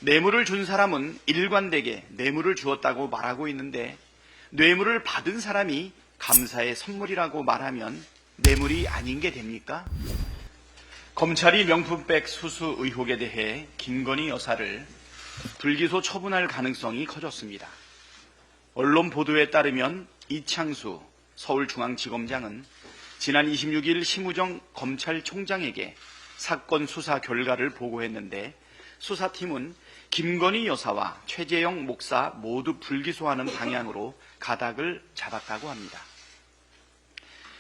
뇌물을 준 사람은 일관되게 뇌물을 주었다고 말하고 있는데 뇌물을 받은 사람이 감사의 선물이라고 말하면 뇌물이 아닌 게 됩니까? 검찰이 명품백 수수 의혹에 대해 김건희 여사를 불기소 처분할 가능성이 커졌습니다. 언론 보도에 따르면 이창수 서울중앙지검장은 지난 26일 심우정 검찰총장에게 사건 수사 결과를 보고했는데 수사팀은 김건희 여사와 최재형 목사 모두 불기소하는 방향으로 가닥을 잡았다고 합니다.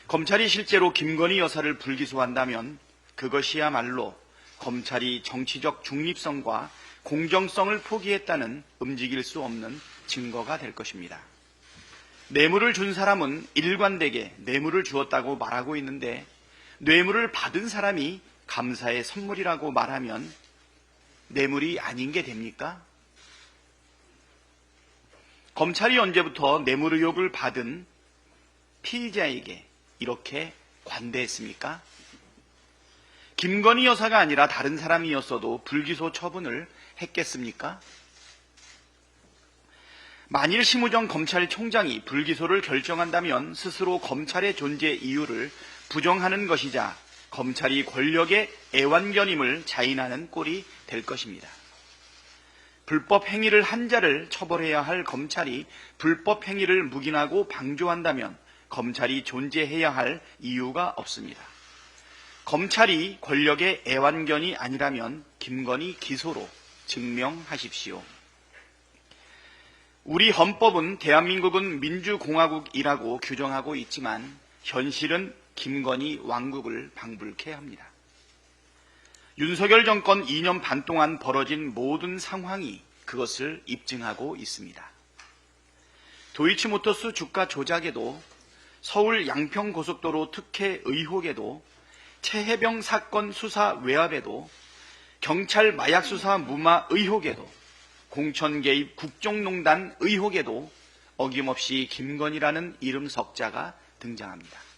검찰이 실제로 김건희 여사를 불기소한다면 그것이야말로 검찰이 정치적 중립성과 공정성을 포기했다는 움직일 수 없는 증거가 될 것입니다. 뇌물을 준 사람은 일관되게 뇌물을 주었다고 말하고 있는데 뇌물을 받은 사람이 감사의 선물이라고 말하면 뇌물이 아닌 게 됩니까? 검찰이 언제부터 뇌물 의혹을 받은 피의자에게 이렇게 관대했습니까? 김건희 여사가 아니라 다른 사람이었어도 불기소 처분을 했겠습니까? 만일 심우정 검찰총장이 불기소를 결정한다면 스스로 검찰의 존재 이유를 부정하는 것이자 검찰이 권력의 애완견임을 자인하는 꼴이 될 것입니다. 불법 행위를 한 자를 처벌해야 할 검찰이 불법 행위를 묵인하고 방조한다면 검찰이 존재해야 할 이유가 없습니다. 검찰이 권력의 애완견이 아니라면 김건희 기소로 증명하십시오. 우리 헌법은 대한민국은 민주공화국이라고 규정하고 있지만 현실은 김건희 왕국을 방불케 합니다. 윤석열 정권 2년 반 동안 벌어진 모든 상황이 그것을 입증하고 있습니다. 도이치모터스 주가 조작에도 서울 양평고속도로 특혜 의혹에도 최혜병 사건 수사 외압에도 경찰 마약 수사 무마 의혹에도 공천 개입 국정농단 의혹에도 어김없이 김건희라는 이름 석자가 등장합니다.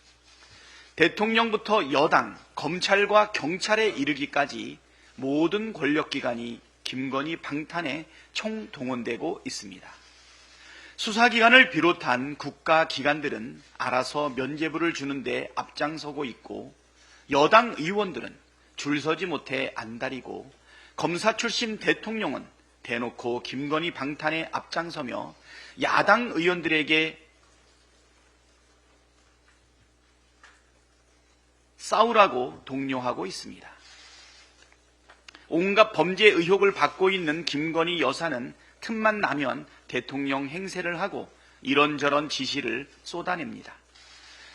대통령부터 여당, 검찰과 경찰에 이르기까지 모든 권력기관이 김건희 방탄에 총동원되고 있습니다. 수사기관을 비롯한 국가기관들은 알아서 면죄부를 주는데 앞장서고 있고 여당 의원들은 줄 서지 못해 안달이고 검사 출신 대통령은 대놓고 김건희 방탄에 앞장서며 야당 의원들에게 싸우라고 독려하고 있습니다. 온갖 범죄 의혹을 받고 있는 김건희 여사는 틈만 나면 대통령 행세를 하고 이런저런 지시를 쏟아냅니다.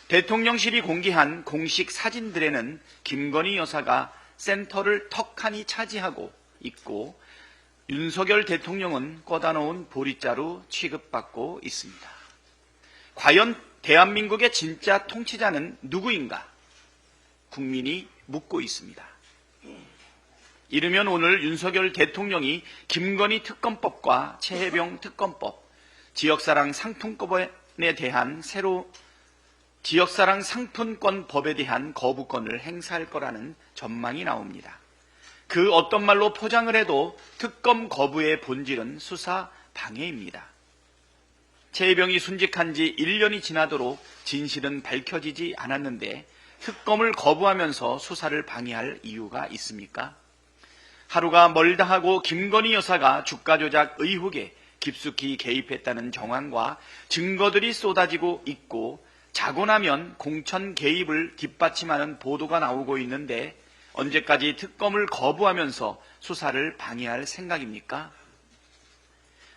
대통령실이 공개한 공식 사진들에는 김건희 여사가 센터를 턱하니 차지하고 있고 윤석열 대통령은 꽂아놓은 보릿자루 취급받고 있습니다. 과연 대한민국의 진짜 통치자는 누구인가? 국민이 묻고 있습니다. 이르면 오늘 윤석열 대통령이 김건희 특검법과 최혜병 특검법, 지역사랑 상품권에 대한 지역사랑 상품권법에 대한 거부권을 행사할 거라는 전망이 나옵니다. 그 어떤 말로 포장을 해도 특검 거부의 본질은 수사 방해입니다. 최혜병이 순직한 지 1년이 지나도록 진실은 밝혀지지 않았는데 특검을 거부하면서 수사를 방해할 이유가 있습니까? 하루가 멀다 하고 김건희 여사가 주가 조작 의혹에 깊숙이 개입했다는 정황과 증거들이 쏟아지고 있고 자고 나면 공천 개입을 뒷받침하는 보도가 나오고 있는데 언제까지 특검을 거부하면서 수사를 방해할 생각입니까?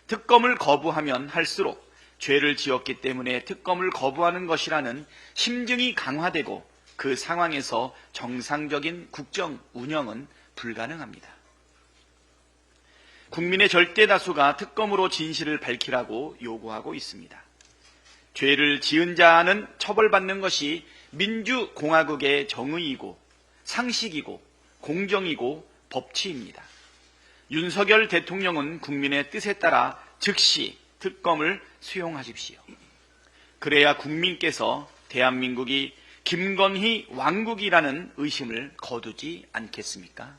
특검을 거부하면 할수록 죄를 지었기 때문에 특검을 거부하는 것이라는 심증이 강화되고 그 상황에서 정상적인 국정 운영은 불가능합니다. 국민의 절대 다수가 특검으로 진실을 밝히라고 요구하고 있습니다. 죄를 지은 자는 처벌받는 것이 민주공화국의 정의이고 상식이고 공정이고 법치입니다. 윤석열 대통령은 국민의 뜻에 따라 즉시 특검을 수용하십시오. 그래야 국민께서 대한민국이 김건희 왕국이라는 의심을 거두지 않겠습니까?